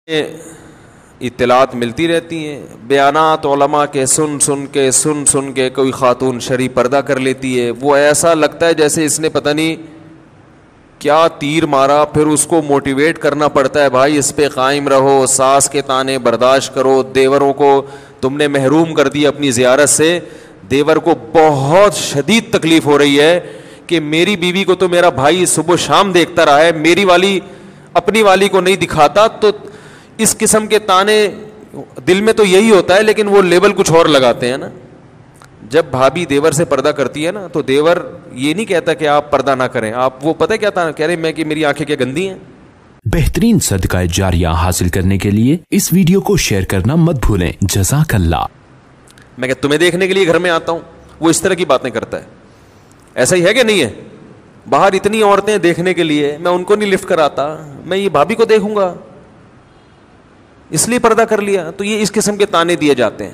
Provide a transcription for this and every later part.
اطلاعات ملتی رہتی ہیں, بیانات علماء کے سن کے کوئی خاتون شرعی پردہ کر لیتی ہے, وہ ایسا لگتا ہے جیسے اس نے پتہ نہیں کیا تیر مارا. پھر اس کو موٹیویٹ کرنا پڑتا ہے, بھائی اس پہ قائم رہو, ساس کے تانے برداشت کرو, دیوروں کو تم نے محروم کر دیا اپنی زیارت سے. دیور کو بہت شدید تکلیف ہو رہی ہے کہ میری بیوی کو تو میرا بھائی صبح شام دیکھتا رہا ہے, میری والی اپنی والی کو نہیں دکھاتا. تو اس قسم کے تانے دل میں تو یہی ہوتا ہے, لیکن وہ لیبل کچھ اور لگاتے ہیں نا. جب بھابھی دیور سے پردہ کرتی ہے نا, تو دیور یہ نہیں کہتا کہ آپ پردہ نہ کریں, آپ وہ پتہ کیا تھا کہہ رہے, میں کہ میری آنکھیں کیا گندی ہیں. بہترین صدقہ جاریہ حاصل کرنے کے لیے اس ویڈیو کو شیئر کرنا مت بھولیں. جزاک اللہ. میں کہ تمہیں دیکھنے کے لیے گھر میں آتا ہوں, وہ اس طرح کی باتیں کرتا ہے. ایسا ہی ہے کہ نہیں ہے؟ باہر اتنی عورتیں دیکھنے کے لیے, میں ان کو نہیں لفٹ کراتا, میں یہ بھابھی کو دیکھوں گا اس لیے پردہ کر لیا. تو یہ اس قسم کے تانے دیے جاتے ہیں.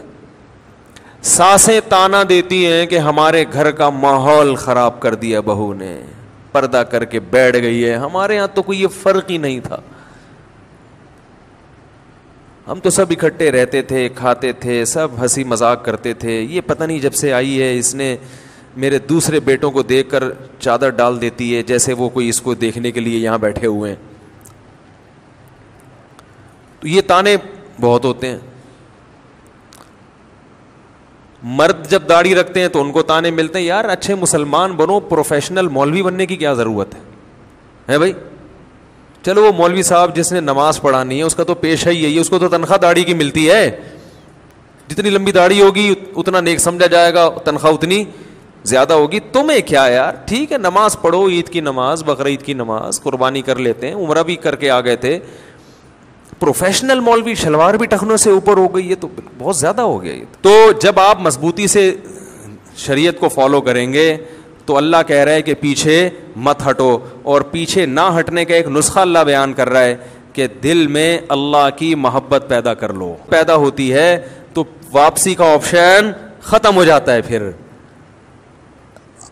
ساسیں تانا دیتی ہیں کہ ہمارے گھر کا ماحول خراب کر دیا بہو نے, پردہ کر کے بیٹھ گئی ہے. ہمارے ہاں تو کوئی یہ فرق ہی نہیں تھا, ہم تو سب اکٹھے رہتے تھے, کھاتے تھے, سب ہنسی مذاق کرتے تھے. یہ پتہ نہیں جب سے آئی ہے اس نے میرے دوسرے بیٹوں کو دیکھ کر چادر ڈال دیتی ہے جیسے وہ کوئی اس کو دیکھنے کے لیے یہاں بیٹھے ہوئے ہیں. تو یہ تانے بہت ہوتے ہیں. مرد جب داڑھی رکھتے ہیں تو ان کو تانے ملتے ہیں, یار اچھے مسلمان بنو, پروفیشنل مولوی بننے کی کیا ضرورت ہے بھائی. چلو وہ مولوی صاحب جس نے نماز پڑھانی ہے اس کا تو پیشہ ہی یہی ہے, اس کو تو تنخواہ داڑھی کی ملتی ہے. جتنی لمبی داڑھی ہوگی اتنا نیک سمجھا جائے گا, تنخواہ اتنی زیادہ ہوگی. تمہیں کیا یار, ٹھیک ہے نماز پڑھو, عید کی نماز, بقرعید کی نماز, قربانی کر لیتے ہیں, عمرہ بھی کر کے آ گئے تھے. پروفیشنل مولوی شلوار بھی ٹخنوں سے اوپر ہو گئی, یہ تو بہت زیادہ ہو گیا. یہ تو جب آپ مضبوطی سے شریعت کو فالو کریں گے تو اللہ کہہ رہا ہے کہ پیچھے مت ہٹو, اور پیچھے نہ ہٹنے کا ایک نسخہ اللہ بیان کر رہا ہے کہ دل میں اللہ کی محبت پیدا کر لو. پیدا ہوتی ہے تو واپسی کا آپشن ختم ہو جاتا ہے. پھر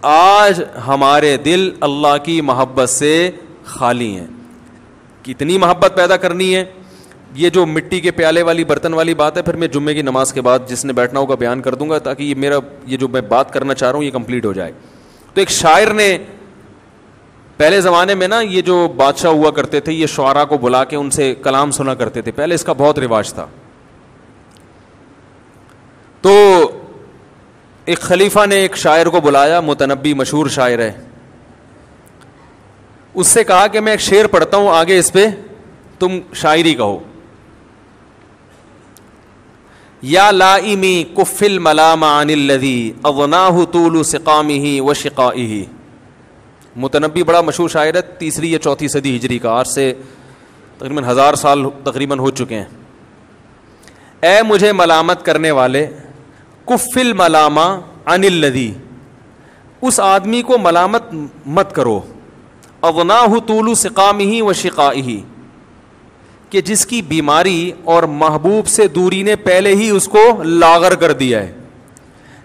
آج ہمارے دل اللہ کی محبت سے خالی ہیں. کتنی محبت پیدا کرنی ہے, یہ جو مٹی کے پیالے والی برتن والی بات ہے, پھر میں جمعے کی نماز کے بعد جس نے بیٹھنا ہوگا بیان کر دوں گا, تاکہ یہ جو میں بات کرنا چاہ رہا ہوں یہ کمپلیٹ ہو جائے. تو ایک شاعر نے پہلے زمانے میں نا, یہ جو بادشاہ ہوا کرتے تھے, یہ شعراء کو بلا کے ان سے کلام سنا کرتے تھے, پہلے اس کا بہت رواج تھا. تو ایک خلیفہ نے ایک شاعر کو بلایا, متنبی مشہور شاعر ہے, اس سے کہا کہ میں ایک شعر پڑھتا ہوں, آگے اس پہ تم شاعری کہو. یا لائمی کف الملام عن الذی اغناہ طول سقامہ و شقائہ. متنبی بڑا مشہور شاعر ہے, 3 یا 4 صدی ہجری کا, آج سے تقریباً 1000 سال تقریباً ہو چکے ہیں. اے مجھے ملامت کرنے والے, کف الملام عن الذی, اس آدمی کو ملامت مت کرو, اغناہ طول سقامہ و شقائہ, کہ جس کی بیماری اور محبوب سے دوری نے پہلے ہی اس کو لاغر کر دیا ہے.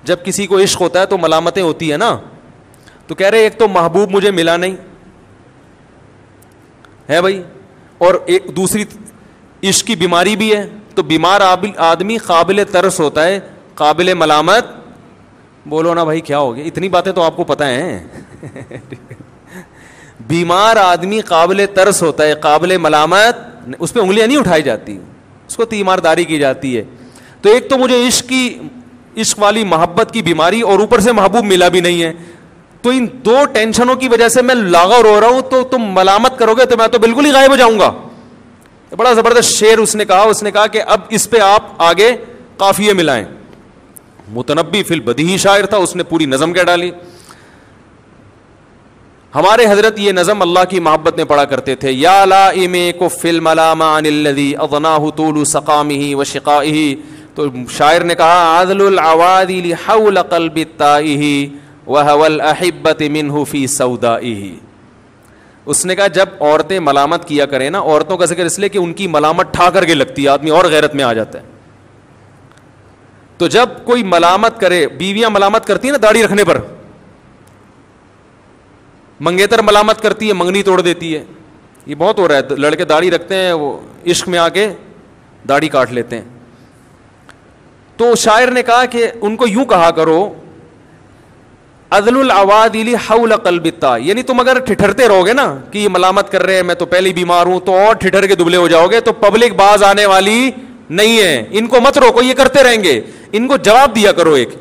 جب کسی کو عشق ہوتا ہے تو ملامتیں ہوتی ہے نا, تو کہہ رہے ایک تو محبوب مجھے ملا نہیں ہے بھائی, اور ایک دوسری عشق کی بیماری بھی ہے. تو بیمار آدمی قابل ترس ہوتا ہے, قابل ملامت. بولو نا بھائی کیا ہو گیا, اتنی باتیں تو آپ کو پتہ ہیں. بیمار آدمی قابل ترس ہوتا ہے, قابل ملامت, اس پہ انگلیاں نہیں اٹھائی جاتی, اس کو تیمارداری کی جاتی ہے. تو ایک تو مجھے عشق والی محبت کی بیماری, اور اوپر سے محبوب ملا بھی نہیں ہے. تو ان 2 ٹینشنوں کی وجہ سے میں لاغر ہو رہا ہوں, تو تم ملامت کرو گے تو میں تو بالکل ہی غائب ہو جاؤں گا. بڑا زبردست شعر اس نے کہا کہ اب اس پہ آپ آگے قافیے ملائیں. متنبی فی البدیہی شاعر تھا, اس نے پوری نظم کہہ ڈالی. ہمارے حضرت یہ نظم اللہ کی محبت میں پڑھا کرتے تھے, یا لائم کف الملام عن الذی اغناہ طول سقامہ و شقائہ. تو شاعر نے کہا, عذل العوادل حول قلب التائہ وہوى الاحبۃ منہ فی سودائہ. اس نے کہا جب عورتیں ملامت کیا کریں نا, عورتوں کا ذکر اس لیے کہ ان کی ملامت ٹھا کر کے لگتی ہے, آدمی اور غیرت میں آ جاتا ہے. تو جب کوئی ملامت کرے, بیویاں ملامت کرتی ہیں نا داڑھی رکھنے پر, منگیتر ملامت کرتی ہے, منگنی توڑ دیتی ہے. یہ بہت ہو رہا ہے, لڑکے داڑھی رکھتے ہیں, وہ عشق میں آ کے داڑھی کاٹ لیتے ہیں. تو شاعر نے کہا کہ ان کو یوں کہا کرو عدل العوادل حول قلب الطا، یعنی تم اگر ٹھٹھرتے رہو گے نا کہ یہ ملامت کر رہے ہیں میں تو پہلے بیمار ہوں، تو اور ٹھٹھر کے دبلے ہو جاؤ گے، تو پبلک باز آنے والی نہیں ہے. ان کو مت روکو، یہ کرتے رہیں گے. ان کو جواب دیا کرو ایک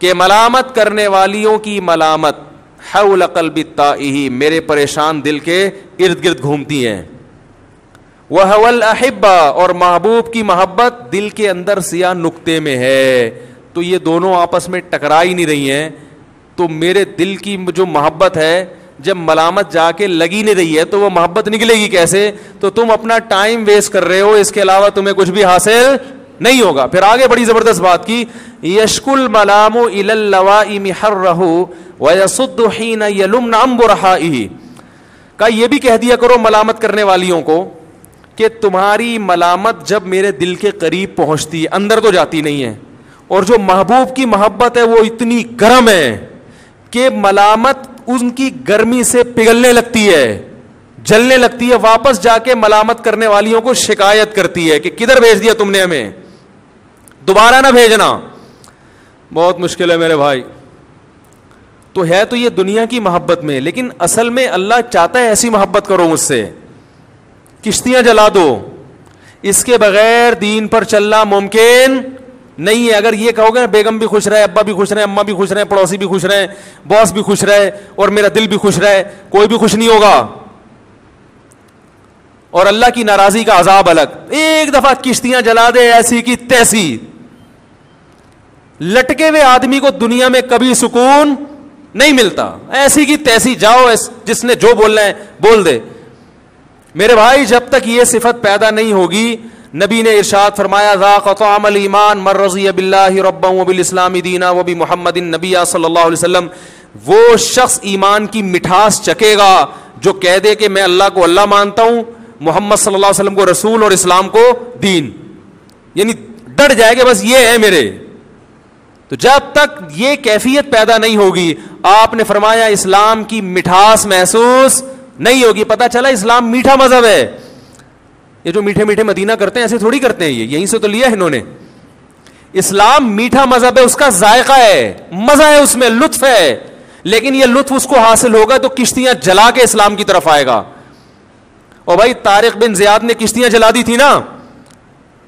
کہ ملامت کرنے والیوں کی ملامت حول قلب الطائہ میرے پریشان دل کے ارد گرد گھومتی ہیں. وَهُوَ الْأَحِبَّةُ، اور محبوب کی محبت دل کے اندر سیاہ نقطے میں ہے. تو یہ دونوں آپس میں ٹکرا ہی نہیں رہی ہیں. تو میرے دل کی جو محبت ہے جب ملامت جا کے لگی نہیں رہی ہے تو وہ محبت نکلے گی کیسے؟ تو تم اپنا ٹائم ویسٹ کر رہے ہو، اس کے علاوہ تمہیں کچھ بھی حاصل نہیں ہوگا. پھر آگے بڑی زبردست بات کی، یشکو الملام الی اللوائم حرہ ویصد حین یلمن عن برحائہ، کا یہ بھی کہہ دیا کرو ملامت کرنے والیوں کو کہ تمہاری ملامت جب میرے دل کے قریب پہنچتی ہے، اندر تو جاتی نہیں ہے، اور جو محبوب کی محبت ہے وہ اتنی گرم ہے کہ ملامت ان کی گرمی سے پگھلنے لگتی ہے، جلنے لگتی ہے، واپس جا کے ملامت کرنے والیوں کو شکایت کرتی ہے کہ کدھر بھیج دیا تم نے ہمیں، دوبارہ نہ بھیجنا. بہت مشکل ہے میرے بھائی. تو ہے تو یہ دنیا کی محبت میں، لیکن اصل میں اللہ چاہتا ہے ایسی محبت کرو مجھ سے. کشتیاں جلا دو، اس کے بغیر دین پر چلنا ممکن نہیں ہے. اگر یہ کہو گے بیگم بھی خوش رہے، ابا بھی خوش رہے، اماں بھی خوش رہے، پڑوسی بھی خوش رہے، باس بھی خوش رہے، اور میرا دل بھی خوش رہے، کوئی بھی خوش نہیں ہوگا، اور اللہ کی ناراضی کا عذاب الگ. ایک دفعہ کشتیاں جلا دے ایسی کی تیسی، لٹکے ہوئے آدمی کو دنیا میں کبھی سکون نہیں ملتا. ایسی کی تیسی جاؤ، جس نے جو بولنا ہے بول دے. میرے بھائی جب تک یہ صفت پیدا نہیں ہوگی، نبی نے ارشاد فرمایا ذاق طعم الایمان من رضی باللہ ربا وبالاسلام دینا وبمحمد النبی صلی اللہ علیہ وسلم، وہ شخص ایمان کی مٹھاس چکے گا جو کہہ دے کہ میں اللہ کو اللہ مانتا ہوں، محمد صلی اللہ علیہ وسلم کو رسول اور اسلام کو دین، یعنی ڈٹ جائے گا بس یہ ہے میرے. تو جب تک یہ کیفیت پیدا نہیں ہوگی، آپ نے فرمایا اسلام کی مٹھاس محسوس نہیں ہوگی. پتہ چلا اسلام میٹھا مذہب ہے. یہ جو میٹھے میٹھے مدینہ کرتے ہیں ایسے تھوڑی کرتے ہیں، یہ یہیں سے تو لیا ہے انہوں نے. اسلام میٹھا مذہب ہے، اس کا ذائقہ ہے، مزہ ہے اس میں، لطف ہے. لیکن یہ لطف اس کو حاصل ہوگا تو کشتیاں جلا کے اسلام کی طرف آئے گا. اور بھائی طارق بن زیاد نے کشتیاں جلا دی تھی نا،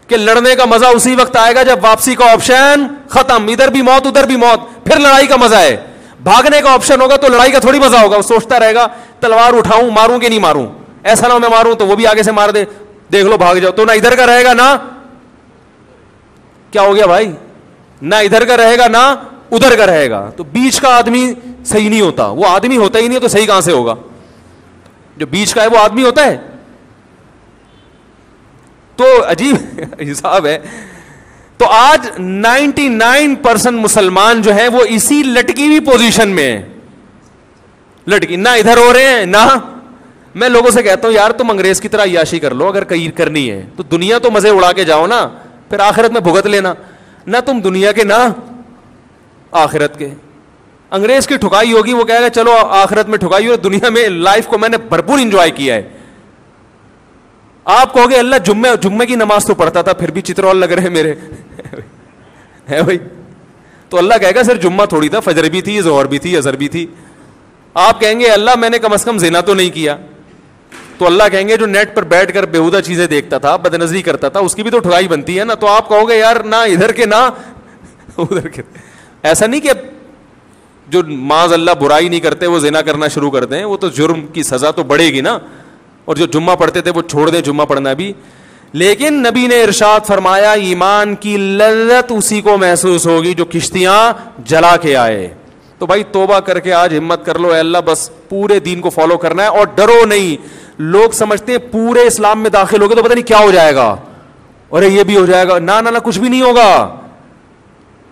کہ لڑنے کا مزہ اسی وقت آئے گا جب واپسی کا آپشن ختم، ادھر بھی موت ادھر بھی موت، پھر لڑائی کا مزہ ہے. بھاگنے کا آپشن ہوگا تو لڑائی کا تھوڑی مزہ ہوگا. وہ سوچتا رہے گا تلوار اٹھاؤں، ماروں کہ نہیں ماروں، ایسا نہ ہو میں ماروں تو وہ بھی آگے سے مار دے، دیکھ لو بھاگ جاؤ. تو نہ ادھر کا رہے گا نہ کیا ہو گیا بھائی، نہ ادھر کا رہے گا نہ ادھر کا رہے گا. تو بیچ کا آدمی صحیح نہیں ہوتا. وہ آدمی ہوتا ہی نہیں تو صحیح کہاں سے ہوگا؟ جو بیچ کا ہے وہ آدمی ہوتا ہے. تو عجیب حساب ہے. تو آج 99% مسلمان جو ہیں وہ اسی لٹکی ہوئی پوزیشن میں ہیں. لٹکی، نہ ادھر ہو رہے ہیں نہ. میں لوگوں سے کہتا ہوں یار تم انگریز کی طرح عیاشی کر لو، اگر کہیں کرنی ہے تو دنیا تو مزے اڑا کے جاؤ نا، پھر آخرت میں بھگت لینا. نہ تم دنیا کے نہ آخرت کے. انگریز کی ٹھکائی ہوگی، وہ کہے گا چلو آخرت میں ٹھکائی ہو، دنیا میں لائف کو میں نے بھرپور انجوائے کیا ہے. آپ کہو گے اللہ جمعے کی نماز تو پڑھتا تھا پھر بھی چترول لگ رہے میرے ہے بھائی. تو اللہ کہے گا سر جمعہ تھوڑی تھا، فجر بھی تھی، ظہر بھی تھی، عصر بھی تھی. آپ کہیں گے اللہ میں نے کم از کم زنا تو نہیں کیا. تو اللہ کہیں گے جو نیٹ پر بیٹھ کر بیہودہ چیزیں دیکھتا تھا، بد نظری کرتا تھا، اس کی بھی تو ٹھگائی بنتی ہے نا. تو آپ کہو گے یار نہ ادھر کے نہ ادھر کے. ایسا نہیں کہ جو معاذ اللہ برائی نہیں کرتے وہ زنا کرنا شروع کر دیں، وہ تو جرم کی سزا تو بڑھے گی نا. اور جو جمعہ پڑھتے تھے وہ چھوڑ دیں جمعہ پڑھنا بھی. لیکن نبی نے ارشاد فرمایا ایمان کی لذت اسی کو محسوس ہوگی جو کشتیاں جلا کے آئے. تو بھائی توبہ کر کے آج ہمت کر لو، اے اللہ بس پورے دین کو فالو کرنا ہے اور ڈرو نہیں. لوگ سمجھتے ہیں پورے اسلام میں داخل ہو گئے تو پتہ نہیں کیا ہو جائے گا، اور یہ بھی ہو جائے گا. نہ کچھ بھی نہیں ہوگا،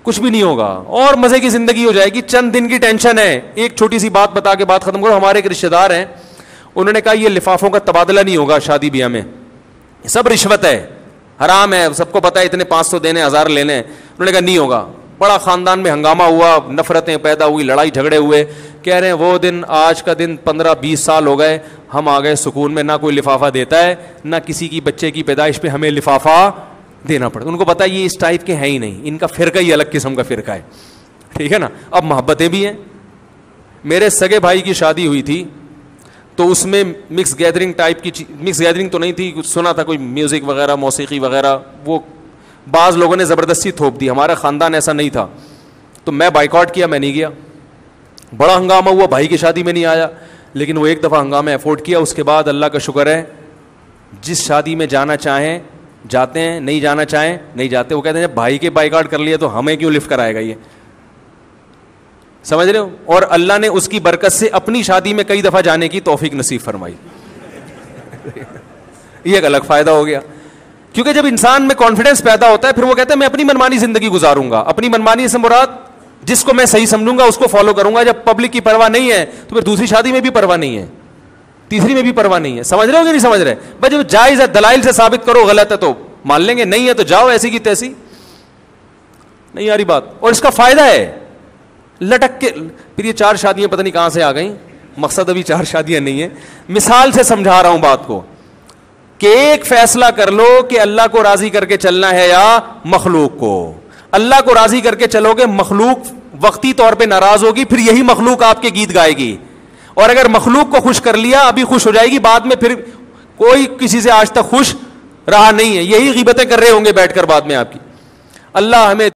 کچھ بھی نہیں ہوگا، اور مزے کی زندگی ہو جائے گی. چند دن کی ٹینشن ہے. ایک چھوٹی سی بات بتا کے بات ختم کرو. ہمارے ایک رشتے دار ہیں، انہوں نے کہا یہ لفافوں کا تبادلہ نہیں ہوگا شادی بیاہ میں، سب رشوت ہے، حرام ہے، سب کو پتا ہے اتنے 500 دینے 1000 لینے. انہوں نے کہا نہیں ہوگا. بڑا خاندان میں ہنگامہ ہوا, نفرتیں پیدا ہوئی, لڑائی جھگڑے ہوئے. کہہ رہے ہیں وہ دن آج کا دن 15-20 سال ہو گئے, ہم آ گئے سکون میں, نہ کوئی لفافہ دیتا ہے, نہ کسی کی بچے کی پیدائش پہ ہمیں لفافہ دینا پڑتا. ان کو پتا یہ اس ٹائپ کے ہیں ہی نہیں, ان کا فرقہ ہی الگ قسم کا فرقہ ہے, ٹھیک ہے نا. اب محبتیں بھی ہیں. میرے سگے بھائی کی شادی ہوئی تھی تو اس میں مکس گیدرنگ ٹائپ کی, مکس گیدرنگ تو نہیں تھی, سنا تھا کوئی میوزک وغیرہ موسیقی وغیرہ, وہ بعض لوگوں نے زبردستی تھوپ دی. ہمارا خاندان ایسا نہیں تھا تو میں بائیکاٹ کیا, میں نہیں گیا. بڑا ہنگامہ ہوا, بھائی کی شادی میں نہیں آیا, لیکن وہ ایک دفعہ ہنگامہ افورڈ کیا. اس کے بعد اللہ کا شکر ہے جس شادی میں جانا چاہیں جاتے ہیں, نہیں جانا چاہیں نہیں جاتے. وہ کہتے ہیں جب بھائی کے بائیکاٹ کر لیا تو ہمیں کیوں لفٹ کرائے گا یہ, سمجھ رہے ہو. اور اللہ نے اس کی برکت سے اپنی شادی میں کئی دفعہ جانے کی توفیق نصیب فرمائی. یہ ایک الگ فائدہ ہو گیا, کیونکہ جب انسان میں کانفیڈنس پیدا ہوتا ہے پھر وہ کہتا ہے میں اپنی منمانی زندگی گزاروں گا. اپنی منمانی سے مراد جس کو میں صحیح سمجھوں گا اس کو فالو کروں گا. جب پبلک کی پرواہ نہیں ہے تو پھر دوسری شادی میں بھی پرواہ نہیں ہے, تیسری میں بھی پرواہ نہیں ہے. سمجھ رہے ہو کہ نہیں سمجھ رہے؟ بھائی جب جائز ہے دلائل سے ثابت کرو, غلط ہے تو مان لیں گے, نہیں ہے تو جاؤ ایسی کی تیسی. نہیں آ رہی بات. اور اس کا فائدہ ہے لٹک کے. پھر یہ 4 شادیاں پتہ نہیں کہاں سے آ گئیں, مقصد ابھی 4 شادیاں نہیں ہیں, مثال سے سمجھا رہا ہوں بات کو, کہ ایک فیصلہ کر لو کہ اللہ کو راضی کر کے چلنا ہے یا مخلوق کو. اللہ کو راضی کر کے چلو گے, مخلوق وقتی طور پہ ناراض ہوگی, پھر یہی مخلوق آپ کے گیت گائے گی. اور اگر مخلوق کو خوش کر لیا ابھی خوش ہو جائے گی, بعد میں پھر کوئی کسی سے آج تک خوش رہا نہیں ہے, یہی غیبتیں کر رہے ہوں گے بیٹھ کر بعد میں آپ کی. اللہ ہمیں